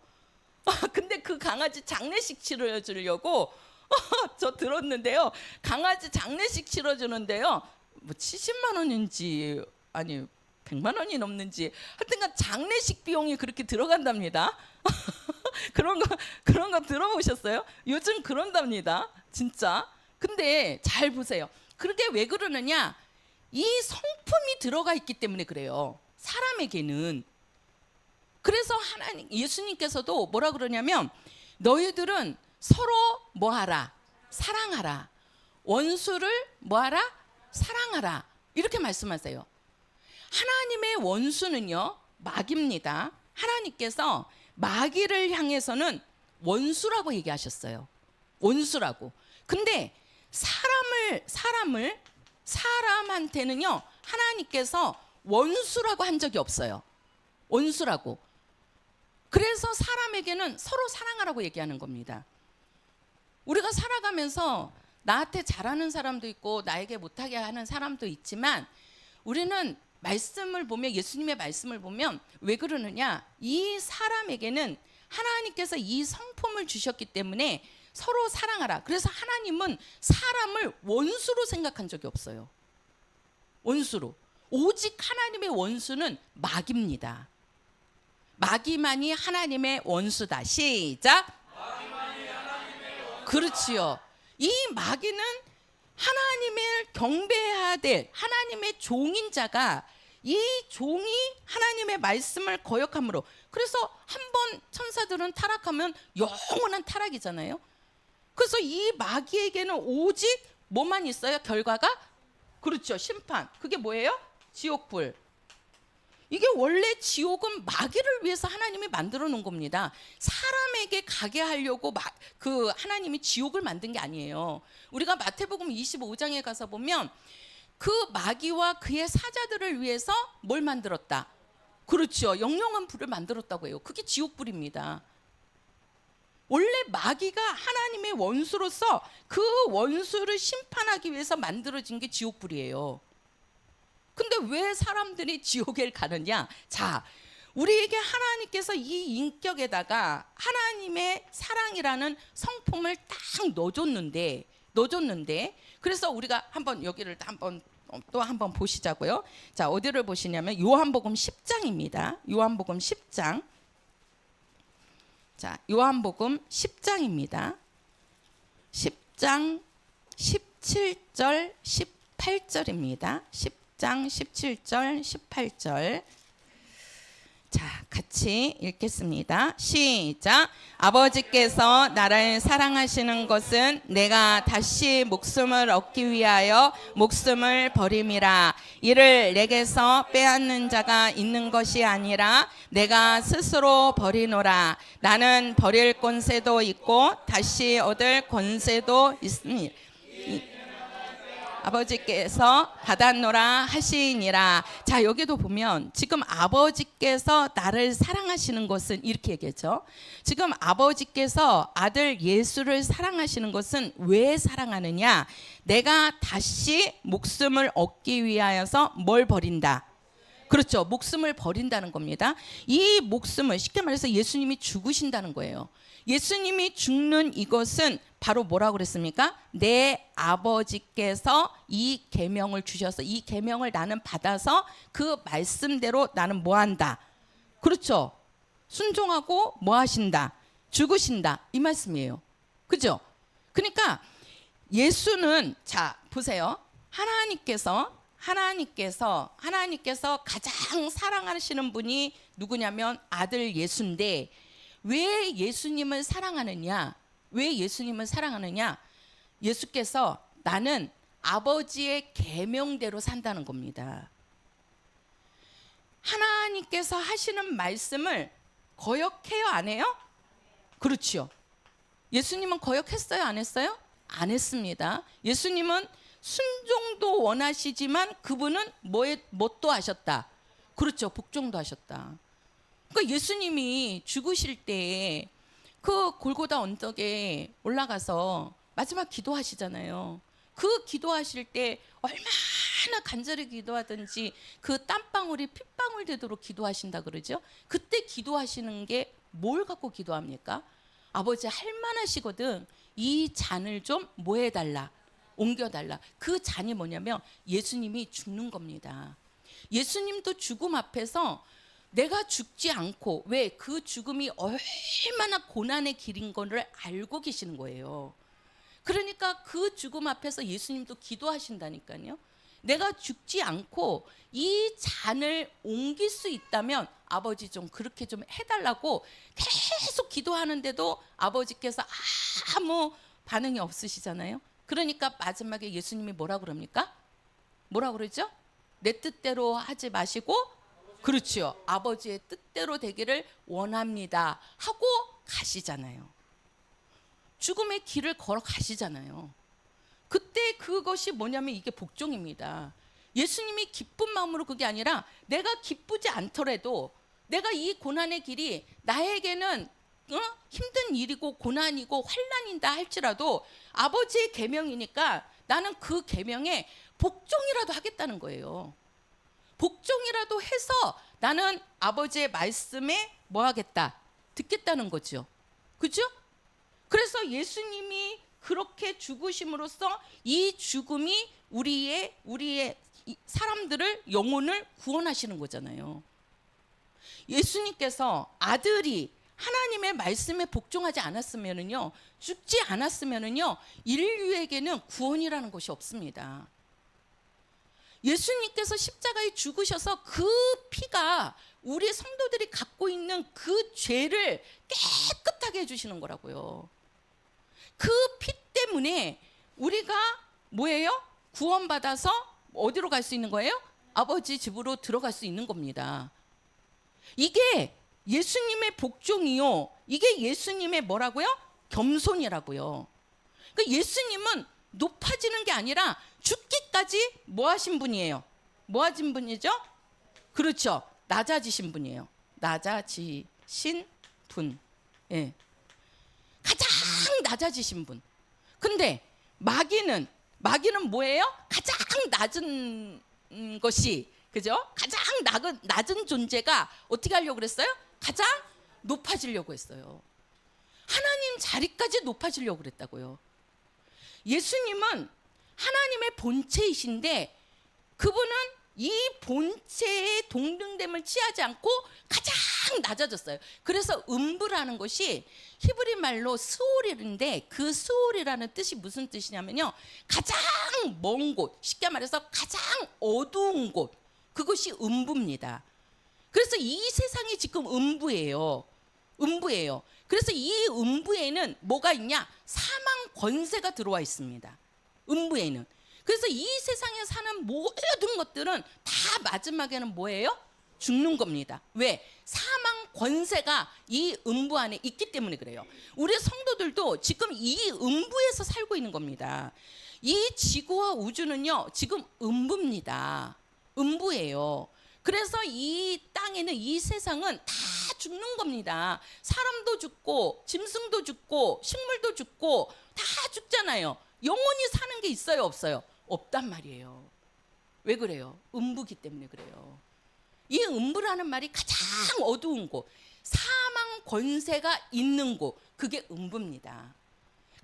근데 그 강아지 장례식 치러주려고 저 들었는데요. 강아지 장례식 치러주는데요. 뭐 70만 원인지 아니 100만 원이 넘는지 하여튼간 장례식 비용이 그렇게 들어간답니다. 그런 거 들어보셨어요? 요즘 그런답니다. 진짜. 근데 잘 보세요. 그게 왜 그러느냐? 이 성품이 들어가 있기 때문에 그래요. 사람에게는. 그래서 예수님께서도 뭐라 그러냐면 너희들은 서로 뭐하라? 사랑하라. 원수를 뭐하라? 사랑하라. 이렇게 말씀하세요. 하나님의 원수는요, 마귀입니다. 하나님께서 마귀를 향해서는 원수라고 얘기하셨어요. 원수라고. 근데 사람한테는요, 하나님께서 원수라고 한 적이 없어요. 원수라고. 그래서 사람에게는 서로 사랑하라고 얘기하는 겁니다. 우리가 살아가면서 나한테 잘하는 사람도 있고 나에게 못하게 하는 사람도 있지만 우리는 말씀을 보면, 예수님의 말씀을 보면 왜 그러느냐, 이 사람에게는 하나님께서 이 성품을 주셨기 때문에 서로 사랑하라. 그래서 하나님은 사람을 원수로 생각한 적이 없어요. 원수로. 오직 하나님의 원수는 마귀입니다. 마귀만이 하나님의 원수다. 시작. 마귀만이 하나님의 원수다. 그렇지요. 이 마귀는 하나님을 경배해야 될 하나님의 종인 자가, 이 종이 하나님의 말씀을 거역함으로, 그래서 한번 천사들은 타락하면 영원한 타락이잖아요. 그래서 이 마귀에게는 오직 뭐만 있어요? 결과가? 그렇죠. 심판. 그게 뭐예요? 지옥불. 이게 원래 지옥은 마귀를 위해서 하나님이 만들어 놓은 겁니다. 사람에게 가게 하려고 그 하나님이 지옥을 만든 게 아니에요. 우리가 마태복음 25장에 가서 보면 그 마귀와 그의 사자들을 위해서 뭘 만들었다? 그렇죠. 영영한 불을 만들었다고 해요. 그게 지옥불입니다. 원래 마귀가 하나님의 원수로서 그 원수를 심판하기 위해서 만들어진 게 지옥불이에요. 근데 왜 사람들이 지옥에 가느냐? 자, 우리에게 하나님께서 이 인격에다가 하나님의 사랑이라는 성품을 딱 넣어줬는데 그래서 우리가 한번 여기를 또 한번 보시자고요. 자, 어디를 보시냐면 요한복음 10장입니다. 요한복음 10장. 자, 요한복음 10장입니다. 10장 17절 18절입니다. 10장 17절 18절. 자, 같이 읽겠습니다. 시작. 아버지께서 나를 사랑하시는 것은 내가 다시 목숨을 얻기 위하여 목숨을 버림이라. 이를 내게서 빼앗는 자가 있는 것이 아니라 내가 스스로 버리노라. 나는 버릴 권세도 있고 다시 얻을 권세도 있으니 아버지께서 받았노라 하시니라. 자, 여기도 보면 지금 아버지께서 나를 사랑하시는 것은 이렇게 얘기했죠. 지금 아버지께서 아들 예수를 사랑하시는 것은 왜 사랑하느냐? 내가 다시 목숨을 얻기 위하여서 뭘 버린다? 그렇죠. 목숨을 버린다는 겁니다. 이 목숨을 쉽게 말해서 예수님이 죽으신다는 거예요. 예수님이 죽는 이것은 바로 뭐라고 그랬습니까? 내 아버지께서 이 계명을 주셔서 이 계명을 나는 받아서 그 말씀대로 나는 뭐 한다? 그렇죠. 순종하고 뭐 하신다? 죽으신다. 이 말씀이에요. 그죠? 그러니까 예수는, 자, 보세요. 하나님께서 가장 사랑하시는 분이 누구냐면 아들 예수인데, 왜 예수님을 사랑하느냐? 왜 예수님을 사랑하느냐? 예수께서 나는 아버지의 계명대로 산다는 겁니다. 하나님께서 하시는 말씀을 거역해요, 안 해요? 그렇죠. 예수님은 거역했어요, 안 했어요? 안 했습니다. 예수님은 순종도 원하시지만 그분은 뭣도 하셨다? 그렇죠. 복종도 하셨다. 그러니까 예수님이 죽으실 때 그 골고다 언덕에 올라가서 마지막 기도하시잖아요. 그 기도하실 때 얼마나 간절히 기도하든지 그 땀방울이 핏방울 되도록 기도하신다 그러죠. 그때 기도하시는 게 뭘 갖고 기도합니까? 아버지 할만하시거든. 이 잔을 좀 뭐 해달라? 옮겨달라. 그 잔이 뭐냐면 예수님이 죽는 겁니다. 예수님도 죽음 앞에서 내가 죽지 않고, 왜? 그 죽음이 얼마나 고난의 길인 거를 알고 계시는 거예요. 그러니까 그 죽음 앞에서 예수님도 기도하신다니까요. 내가 죽지 않고 이 잔을 옮길 수 있다면 아버지 좀 그렇게 좀 해달라고 계속 기도하는데도 아버지께서 아무 반응이 없으시잖아요. 그러니까 마지막에 예수님이 뭐라 그럽니까? 뭐라 그러죠? 내 뜻대로 하지 마시고, 그렇죠, 아버지의 뜻대로 되기를 원합니다 하고 가시잖아요. 죽음의 길을 걸어 가시잖아요. 그때 그것이 뭐냐면 이게 복종입니다. 예수님이 기쁜 마음으로 그게 아니라 내가 기쁘지 않더라도 내가 이 고난의 길이 나에게는 힘든 일이고 고난이고 환난이다 할지라도 아버지의 계명이니까 나는 그 계명에 복종이라도 하겠다는 거예요. 복종이라도 해서 나는 아버지의 말씀에 뭐 하겠다? 듣겠다는 거죠. 그죠? 그래서 예수님이 그렇게 죽으심으로써 이 죽음이 우리의 사람들을 영혼을 구원하시는 거잖아요. 예수님께서 아들이 하나님의 말씀에 복종하지 않았으면은요, 죽지 않았으면은요, 인류에게는 구원이라는 것이 없습니다. 예수님께서 십자가에 죽으셔서 그 피가 우리 성도들이 갖고 있는 그 죄를 깨끗하게 해주시는 거라고요. 그 피 때문에 우리가 뭐예요? 구원받아서 어디로 갈 수 있는 거예요? 아버지 집으로 들어갈 수 있는 겁니다. 이게 예수님의 복종이요. 이게 예수님의 뭐라고요? 겸손이라고요. 그러니까 예수님은 높아지는 게 아니라 죽기까지 뭐 하신 분이에요? 뭐 하신 분이죠? 그렇죠. 낮아지신 분이에요. 낮아지신 분. 예. 가장 낮아지신 분. 근데 마귀는 뭐예요? 가장 낮은 것이, 그죠? 가장 낮은 존재가 어떻게 하려고 그랬어요? 가장 높아지려고 했어요. 하나님 자리까지 높아지려고 그랬다고요. 예수님은 하나님의 본체이신데 그분은 이 본체의 동등됨을 취하지 않고 가장 낮아졌어요. 그래서 음부라는 것이 히브리 말로 스올인데 그 스올이라는 뜻이 무슨 뜻이냐면요, 가장 먼 곳, 쉽게 말해서 가장 어두운 곳, 그것이 음부입니다. 그래서 이 세상이 지금 음부예요. 그래서 이 음부에는 뭐가 있냐? 사망 권세가 들어와 있습니다. 음부에는. 그래서 이 세상에 사는 모든 것들은 다 마지막에는 뭐예요? 죽는 겁니다. 왜? 사망 권세가 이 음부 안에 있기 때문에 그래요. 우리 성도들도 지금 이 음부에서 살고 있는 겁니다. 이 지구와 우주는요, 지금 음부입니다. 음부예요. 그래서 이 땅에는, 이 세상은 다 죽는 겁니다. 사람도 죽고 짐승도 죽고 식물도 죽고 다 죽잖아요. 영원히 사는 게 있어요, 없어요? 없단 말이에요. 왜 그래요? 음부기 때문에 그래요. 이 음부라는 말이 가장 어두운 곳, 사망 권세가 있는 곳, 그게 음부입니다.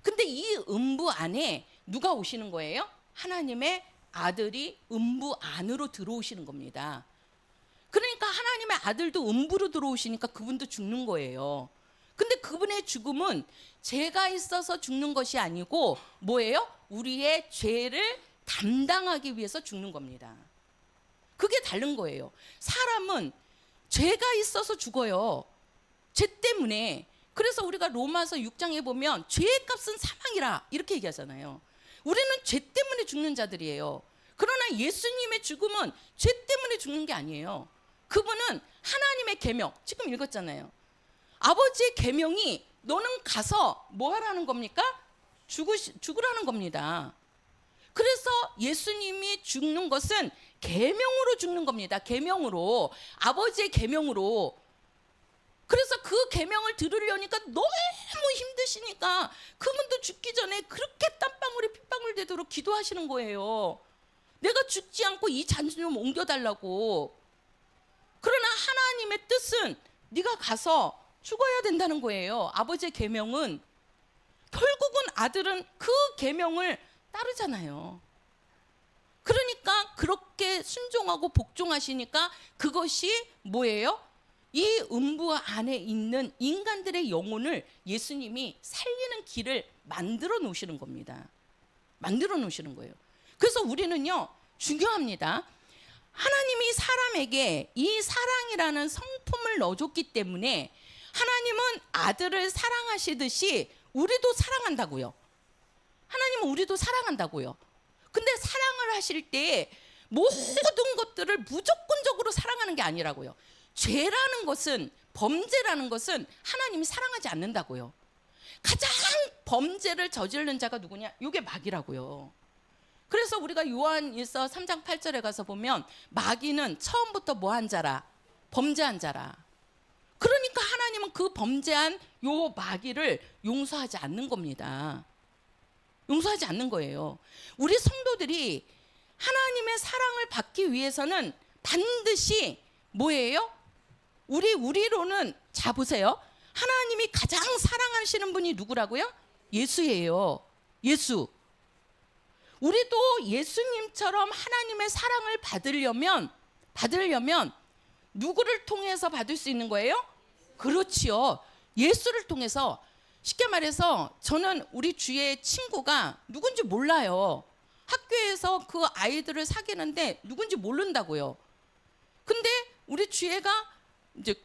근데 이 음부 안에 누가 오시는 거예요? 하나님의 아들이 음부 안으로 들어오시는 겁니다. 그러니까 하나님의 아들도 음부로 들어오시니까 그분도 죽는 거예요. 근데 그분의 죽음은 죄가 있어서 죽는 것이 아니고 뭐예요? 우리의 죄를 담당하기 위해서 죽는 겁니다. 그게 다른 거예요. 사람은 죄가 있어서 죽어요. 죄 때문에. 그래서 우리가 로마서 6장에 보면 죄의 값은 사망이라 이렇게 얘기하잖아요. 우리는 죄 때문에 죽는 자들이에요. 그러나 예수님의 죽음은 죄 때문에 죽는 게 아니에요. 그분은 하나님의 계명, 지금 읽었잖아요. 아버지의 계명이 너는 가서 뭐 하라는 겁니까? 죽으라는 겁니다. 그래서 예수님이 죽는 것은 계명으로 죽는 겁니다. 계명으로, 아버지의 계명으로. 그래서 그 계명을 들으려니까 너무 힘드시니까 그분도 죽기 전에 그렇게 땀방울이 핏방울 되도록 기도하시는 거예요. 내가 죽지 않고 이 잔 좀 옮겨달라고. 그러나 하나님의 뜻은 네가 가서 죽어야 된다는 거예요. 아버지의 계명은. 결국은 아들은 그 계명을 따르잖아요. 그러니까 그렇게 순종하고 복종하시니까 그것이 뭐예요? 이 음부 안에 있는 인간들의 영혼을 예수님이 살리는 길을 만들어 놓으시는 겁니다. 만들어 놓으시는 거예요. 그래서 우리는요, 중요합니다. 하나님이 사람에게 이 사랑이라는 성품을 넣어줬기 때문에 하나님은 아들을 사랑하시듯이 우리도 사랑한다고요. 하나님은 우리도 사랑한다고요. 근데 사랑을 하실 때 모든 것들을 무조건적으로 사랑하는 게 아니라고요. 죄라는 것은, 범죄라는 것은 하나님이 사랑하지 않는다고요. 가장 범죄를 저지르는 자가 누구냐? 이게 마귀라고요. 그래서 우리가 요한일서 3장 8절에 가서 보면 마귀는 처음부터 뭐한 자라? 범죄한 자라. 그러니까 하나님은 그 범죄한 요 마귀를 용서하지 않는 겁니다. 용서하지 않는 거예요. 우리 성도들이 하나님의 사랑을 받기 위해서는 반드시 뭐예요? 우리로는 자 보세요. 하나님이 가장 사랑하시는 분이 누구라고요? 예수예요. 예수. 우리도 예수님처럼 하나님의 사랑을 받으려면 누구를 통해서 받을 수 있는 거예요? 그렇지요. 예수를 통해서. 쉽게 말해서 저는 우리 주위의 친구가 누군지 몰라요. 학교에서 그 아이들을 사귀는데 누군지 모른다고요. 근데 우리 주애가 이제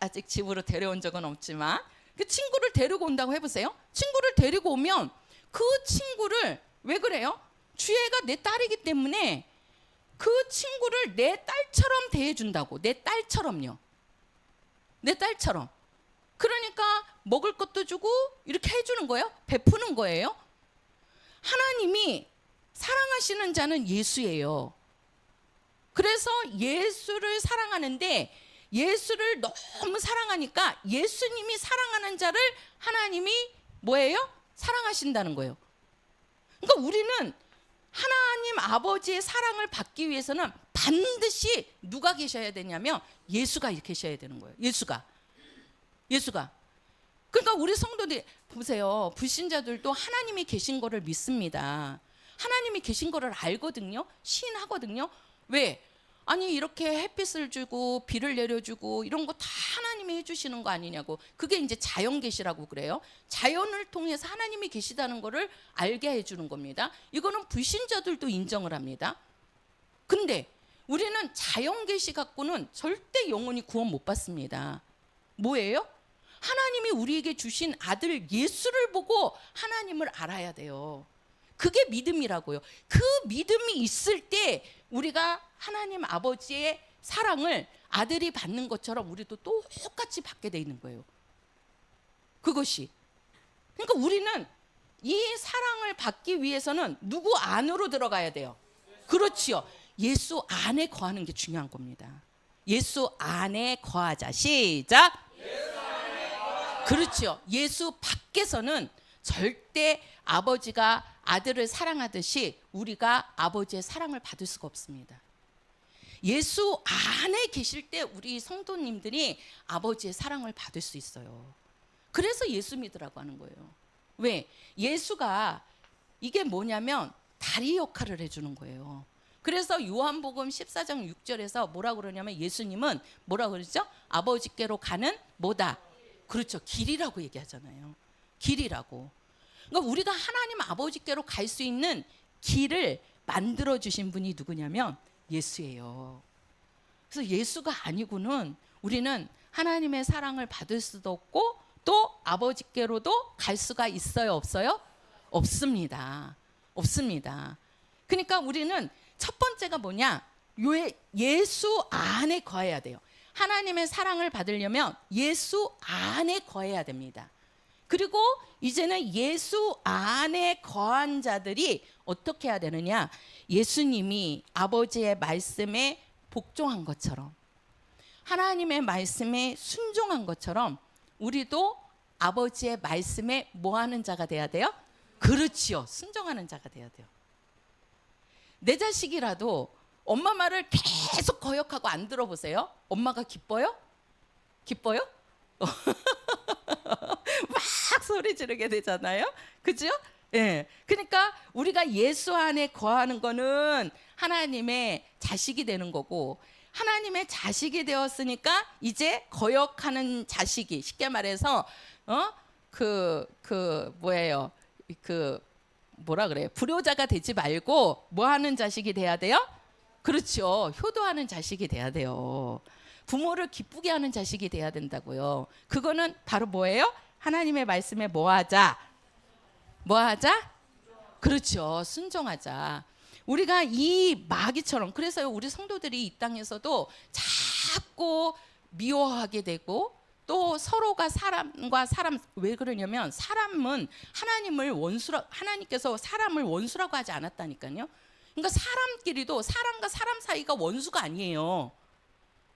아직 집으로 데려온 적은 없지만 그 친구를 데리고 온다고 해보세요. 친구를 데리고 오면 그 친구를 왜 그래요? 주애가 내 딸이기 때문에 그 친구를 내 딸처럼 대해준다고. 내 딸처럼요. 내 딸처럼. 그러니까 먹을 것도 주고 이렇게 해주는 거예요. 베푸는 거예요. 하나님이 사랑하시는 자는 예수예요. 그래서 예수를 사랑하는데 예수를 너무 사랑하니까 예수님이 사랑하는 자를 하나님이 뭐예요? 사랑하신다는 거예요. 그러니까 우리는 하나님 아버지의 사랑을 받기 위해서는 반드시 누가 계셔야 되냐면 예수가 계셔야 되는 거예요. 예수가. 그러니까 우리 성도들이 보세요. 불신자들도 하나님이 계신 거를 믿습니다. 하나님이 계신 거를 알거든요. 시인하거든요. 왜? 아니 이렇게 햇빛을 주고 비를 내려주고 이런 거 다 하나님이 해주시는 거 아니냐고. 그게 이제 자연 계시라고 그래요. 자연을 통해서 하나님이 계시다는 거를 알게 해주는 겁니다. 이거는 불신자들도 인정을 합니다. 근데 우리는 자연 계시 갖고는 절대 영원히 구원 못 받습니다. 뭐예요? 하나님이 우리에게 주신 아들 예수를 보고 하나님을 알아야 돼요. 그게 믿음이라고요. 그 믿음이 있을 때 우리가 하나님 아버지의 사랑을 아들이 받는 것처럼 우리도 똑같이 받게 돼 있는 거예요. 그것이. 그러니까 우리는 이 사랑을 받기 위해서는 누구 안으로 들어가야 돼요? 그렇지요. 예수 안에 거하는 게 중요한 겁니다. 예수 안에 거하자. 시작. 그렇죠. 예수 밖에서는 절대 아버지가 아들을 사랑하듯이 우리가 아버지의 사랑을 받을 수가 없습니다. 예수 안에 계실 때 우리 성도님들이 아버지의 사랑을 받을 수 있어요. 그래서 예수 믿으라고 하는 거예요. 왜? 예수가 이게 뭐냐면 다리 역할을 해주는 거예요. 그래서 요한복음 14장 6절에서 뭐라고 그러냐면 예수님은 뭐라고 그러죠? 아버지께로 가는 뭐다? 그렇죠. 길이라고 얘기하잖아요. 길이라고. 그러니까 우리가 하나님 아버지께로 갈 수 있는 길을 만들어 주신 분이 누구냐면 예수예요. 그래서 예수가 아니고는 우리는 하나님의 사랑을 받을 수도 없고 또 아버지께로도 갈 수가 있어요? 없어요? 없습니다. 없습니다. 그러니까 우리는 첫 번째가 뭐냐? 예수 안에 거해야 돼요. 하나님의 사랑을 받으려면 예수 안에 거해야 됩니다. 그리고 이제는 예수 안에 거한 자들이 어떻게 해야 되느냐? 예수님이 아버지의 말씀에 복종한 것처럼, 하나님의 말씀에 순종한 것처럼 우리도 아버지의 말씀에 뭐 하는 자가 돼야 돼요? 그렇지요. 순종하는 자가 돼야 돼요. 내 자식이라도 엄마 말을 계속 거역하고 안 들어보세요. 엄마가 기뻐요? 기뻐요? 막 소리 지르게 되잖아요. 그죠? 예. 그러니까 우리가 예수 안에 거하는 거는 하나님의 자식이 되는 거고, 하나님의 자식이 되었으니까 이제 거역하는 자식이, 쉽게 말해서 뭐라 그래요? 불효자가 되지 말고 뭐 하는 자식이 돼야 돼요? 그렇죠. 효도하는 자식이 돼야 돼요. 부모를 기쁘게 하는 자식이 돼야 된다고요. 그거는 바로 뭐예요? 하나님의 말씀에 뭐 하자? 뭐 하자? 그렇죠. 순종하자. 우리가 이 마귀처럼, 그래서 우리 성도들이 이 땅에서도 자꾸 미워하게 되고 또 서로가 사람과 사람, 왜 그러냐면 사람은 하나님께서 사람을 원수라고 하지 않았다니까요. 그러니까 사람끼리도 사람과 사람 사이가 원수가 아니에요.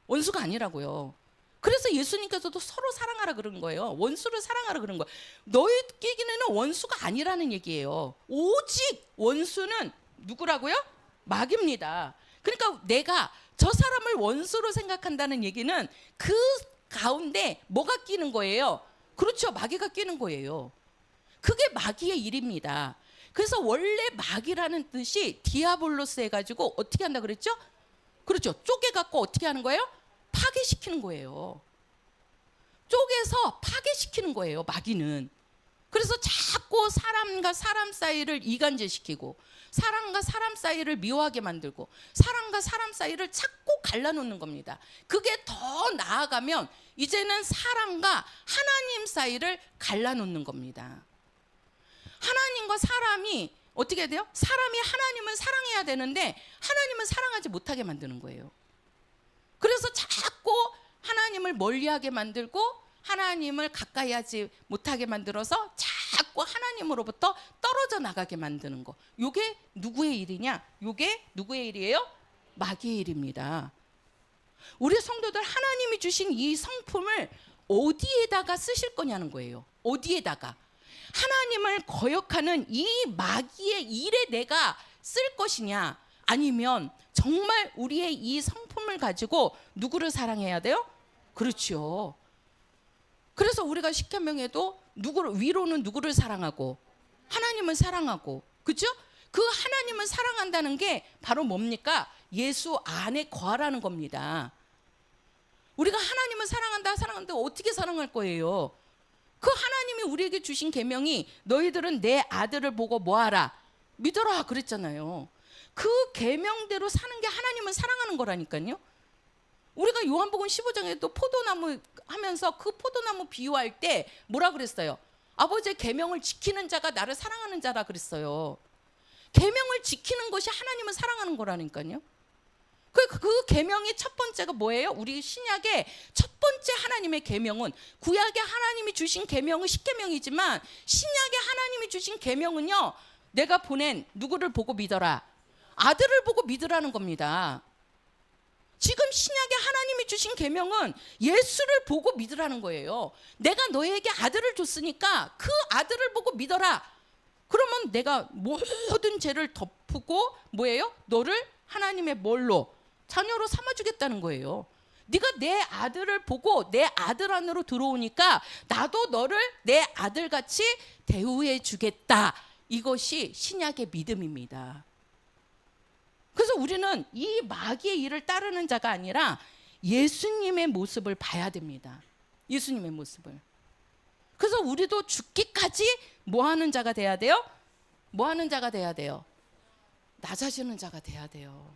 원수가 아니라고요. 그래서 예수님께서도 서로 사랑하라 그런 거예요. 원수를 사랑하라 그런 거예요. 너희끼리는 원수가 아니라는 얘기예요. 오직 원수는 누구라고요? 마귀입니다. 그러니까 내가 저 사람을 원수로 생각한다는 얘기는 그 가운데 뭐가 끼는 거예요? 그렇죠. 마귀가 끼는 거예요. 그게 마귀의 일입니다. 그래서 원래 마귀라는 뜻이 디아볼로스 해가지고 어떻게 한다 그랬죠? 그렇죠. 쪼개갖고 어떻게 하는 거예요? 파괴시키는 거예요. 쪼개서 파괴시키는 거예요, 마귀는. 그래서 자꾸 사람과 사람 사이를 이간질시키고 사람과 사람 사이를 미워하게 만들고 사람과 사람 사이를 자꾸 갈라놓는 겁니다. 그게 더 나아가면 이제는 사람과 하나님 사이를 갈라놓는 겁니다. 하나님과 사람이 어떻게 해야 돼요? 사람이 하나님은 사랑해야 되는데 하나님은 사랑하지 못하게 만드는 거예요. 그래서 자꾸 하나님을 멀리하게 만들고 하나님을 가까이 하지 못하게 만들어서 자꾸 하나님으로부터 떨어져 나가게 만드는 거. 이게 누구의 일이냐? 이게 누구의 일이에요? 마귀의 일입니다. 우리 성도들 하나님이 주신 이 성품을 어디에다가 쓰실 거냐는 거예요. 어디에다가. 하나님을 거역하는 이 마귀의 일에 내가 쓸 것이냐, 아니면 정말 우리의 이 성품을 가지고 누구를 사랑해야 돼요? 그렇죠. 그래서 우리가 십계명에도 위로는 누구를 사랑하고 하나님을 사랑하고, 그렇죠? 그 하나님을 사랑한다는 게 바로 뭡니까? 예수 안에 거하라는 겁니다. 우리가 하나님을 사랑한다 어떻게 사랑할 거예요? 그 하나님이 우리에게 주신 계명이 너희들은 내 아들을 보고 뭐하라? 믿어라 그랬잖아요. 그 계명대로 사는 게 하나님을 사랑하는 거라니까요. 우리가 요한복음 15장에도 포도나무 하면서 그 포도나무 비유할 때 뭐라 그랬어요? 아버지의 계명을 지키는 자가 나를 사랑하는 자라 그랬어요. 계명을 지키는 것이 하나님을 사랑하는 거라니까요. 그 계명의 첫 번째가 뭐예요? 우리 신약의 첫 번째 하나님의 계명은, 구약의 하나님이 주신 계명은 십계명이지만 신약의 하나님이 주신 계명은요, 내가 보낸 누구를 보고 믿어라? 아들을 보고 믿으라는 겁니다. 지금 신약의 하나님이 주신 계명은 예수를 보고 믿으라는 거예요. 내가 너에게 아들을 줬으니까 그 아들을 보고 믿어라. 그러면 내가 모든 죄를 덮고 뭐예요? 너를 하나님의 뭘로? 자녀로 삼아주겠다는 거예요. 네가 내 아들을 보고 내 아들 안으로 들어오니까 나도 너를 내 아들같이 대우해 주겠다. 이것이 신약의 믿음입니다. 그래서 우리는 이 마귀의 일을 따르는 자가 아니라 예수님의 모습을 봐야 됩니다. 예수님의 모습을. 그래서 우리도 죽기까지 뭐 하는 자가 돼야 돼요? 뭐 하는 자가 돼야 돼요? 낮아지는 자가 돼야 돼요.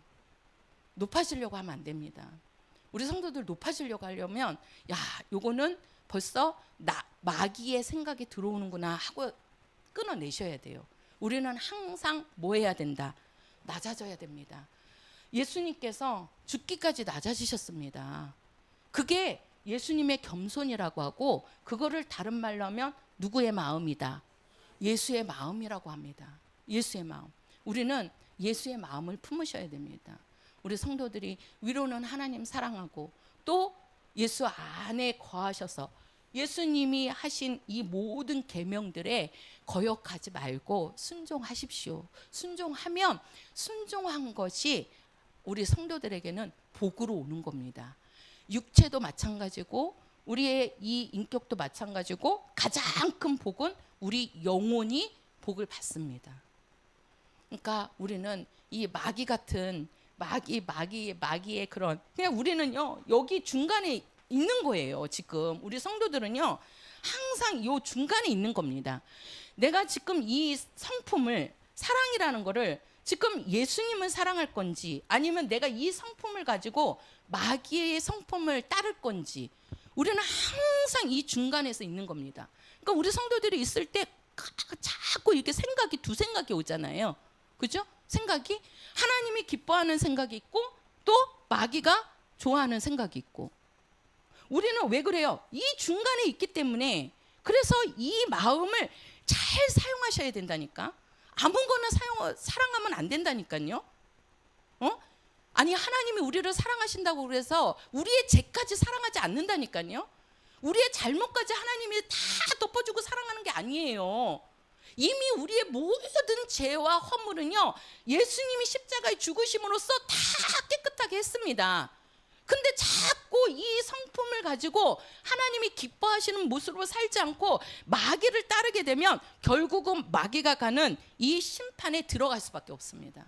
높아지려고 하면 안 됩니다. 우리 성도들 높아지려고 하려면 요거는 벌써 마귀의 생각이 들어오는구나 하고 끊어내셔야 돼요. 우리는 항상 뭐 해야 된다? 낮아져야 됩니다. 예수님께서 죽기까지 낮아지셨습니다. 그게 예수님의 겸손이라고 하고, 그거를 다른 말로 하면 누구의 마음이다? 예수의 마음이라고 합니다. 예수의 마음. 우리는 예수의 마음을 품으셔야 됩니다. 우리 성도들이 위로는 하나님 사랑하고 또 예수 안에 거하셔서 예수님이 하신 이 모든 계명들에 거역하지 말고 순종하십시오. 순종하면 순종한 것이 우리 성도들에게는 복으로 오는 겁니다. 육체도 마찬가지고 우리의 이 인격도 마찬가지고 가장 큰 복은 우리 영혼이 복을 받습니다. 그러니까 우리는 이 마귀 같은 마귀의 그런, 그냥 우리는요 여기 중간에 있는 거예요. 지금 우리 성도들은요 항상 이 중간에 있는 겁니다. 내가 지금 이 성품을, 사랑이라는 거를 지금 예수님을 사랑할 건지 아니면 내가 이 성품을 가지고 마귀의 성품을 따를 건지, 우리는 항상 이 중간에서 있는 겁니다. 그러니까 우리 성도들이 있을 때 자꾸 이렇게 두 생각이 오잖아요. 그죠? 생각이 하나님이 기뻐하는 생각이 있고 또 마귀가 좋아하는 생각이 있고, 우리는 왜 그래요? 이 중간에 있기 때문에. 그래서 이 마음을 잘 사용하셔야 된다니까. 아무거나 사랑하면 안 된다니까요. 아니 하나님이 우리를 사랑하신다고 그래서 우리의 죄까지 사랑하지 않는다니까요. 우리의 잘못까지 하나님이 다 덮어주고 사랑하는 게 아니에요. 이미 우리의 모든 죄와 허물은요, 예수님이 십자가에 죽으심으로써 다 깨끗하게 했습니다. 근데 자꾸 이 성품을 가지고 하나님이 기뻐하시는 모습으로 살지 않고 마귀를 따르게 되면 결국은 마귀가 가는 이 심판에 들어갈 수밖에 없습니다.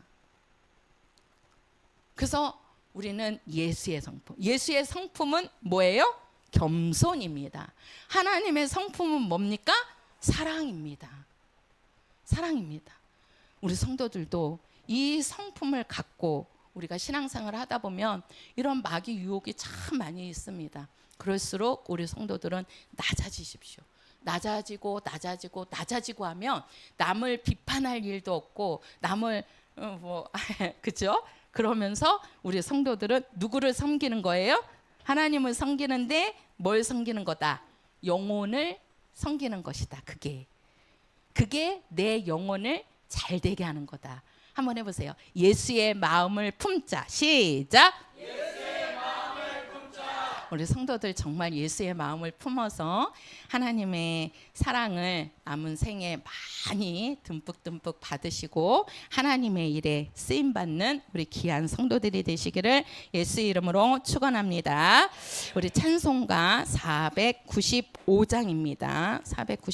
그래서 우리는 예수의 성품. 예수의 성품은 뭐예요? 겸손입니다. 하나님의 성품은 뭡니까? 사랑입니다. 사랑입니다. 우리 성도들도 이 성품을 갖고 우리가 신앙생활을 하다 보면 이런 마귀 유혹이 참 많이 있습니다. 그럴수록 우리 성도들은 낮아지십시오. 낮아지고 하면 남을 비판할 일도 없고 남을 그죠? 그러면서 우리 성도들은 누구를 섬기는 거예요? 하나님을 섬기는데 뭘 섬기는 거다? 영혼을 섬기는 것이다. 그게 내 영혼을 잘 되게 하는 거다. 한번 해보세요. 예수의 마음을 품자. 시작. 예수의 마음을 품자. 우리 성도들 정말 예수의 마음을 품어서 하나님의 사랑을 남은 생에 많이 듬뿍 받으시고 하나님의 일에 쓰임받는 우리 귀한 성도들이 되시기를 예수 이름으로 축원합니다. 우리 찬송가 495장입니다. 495